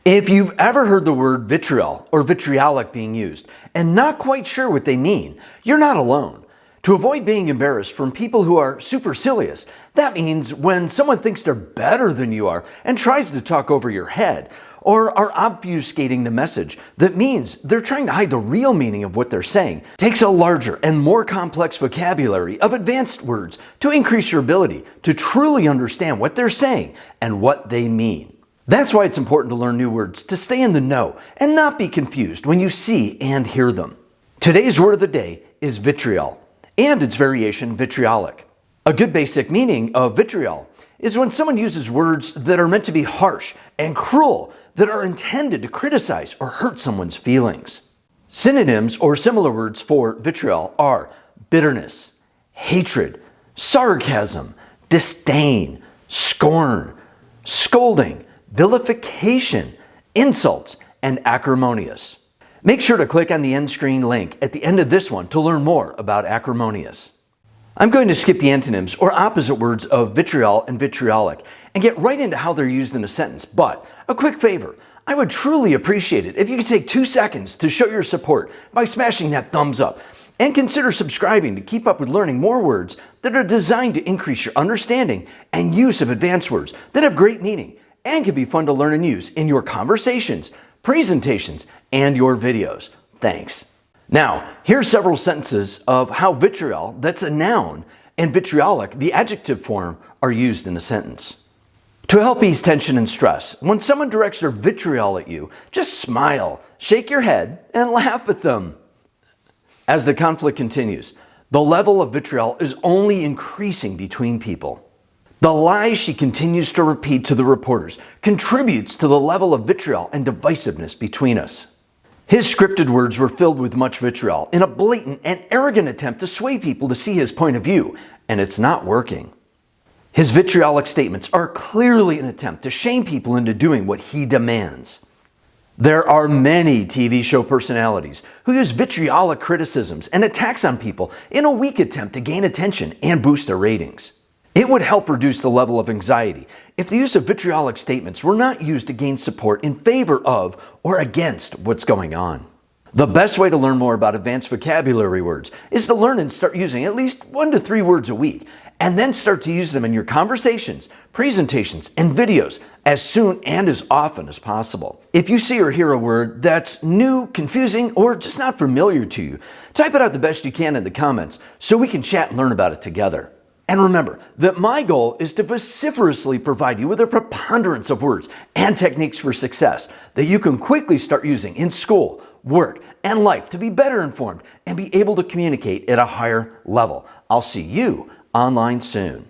If you've ever heard the word vitriol or vitriolic being used and not quite sure what they mean, you're not alone. To avoid being embarrassed from people who are supercilious, that means when someone thinks they're better than you are and tries to talk over your head, or are obfuscating the message, that means they're trying to hide the real meaning of what they're saying, takes a larger and more complex vocabulary of advanced words to increase your ability to truly understand what they're saying and what they mean. That's why it's important to learn new words to stay in the know and not be confused when you see and hear them. Today's word of the day is vitriol, and its variation vitriolic. A good basic meaning of vitriol is when someone uses words that are meant to be harsh and cruel, that are intended to criticize or hurt someone's feelings. Synonyms or similar words for vitriol are bitterness, hatred, sarcasm, disdain, scorn, scolding, vilification, insults, and acrimonious. Make sure to click on the end screen link at the end of this one to learn more about acrimonious. I'm going to skip the antonyms or opposite words of vitriol and vitriolic and get right into how they're used in a sentence, but a quick favor. I would truly appreciate it if you could take 2 seconds to show your support by smashing that thumbs up, and consider subscribing to keep up with learning more words that are designed to increase your understanding and use of advanced words that have great meaning and can be fun to learn and use in your conversations, presentations, and your videos. Thanks. Now, here's several sentences of how vitriol, that's a noun, and vitriolic, the adjective form, are used in a sentence. To help ease tension and stress, when someone directs their vitriol at you, just smile, shake your head, and laugh at them. As the conflict continues, the level of vitriol is only increasing between people. The lies she continues to repeat to the reporters contributes to the level of vitriol and divisiveness between us. His scripted words were filled with much vitriol in a blatant and arrogant attempt to sway people to see his point of view, and it's not working. His vitriolic statements are clearly an attempt to shame people into doing what he demands. There are many TV show personalities who use vitriolic criticisms and attacks on people in a weak attempt to gain attention and boost their ratings. It would help reduce the level of anxiety if the use of vitriolic statements were not used to gain support in favor of or against what's going on. The best way to learn more about advanced vocabulary words is to learn and start using at least 1 to 3 words a week, and then start to use them in your conversations, presentations, and videos as soon and as often as possible. If you see or hear a word that's new, confusing, or just not familiar to you, type it out the best you can in the comments so we can chat and learn about it together. And remember that my goal is to vociferously provide you with a preponderance of words and techniques for success that you can quickly start using in school, work, and life to be better informed and be able to communicate at a higher level. I'll see you online soon.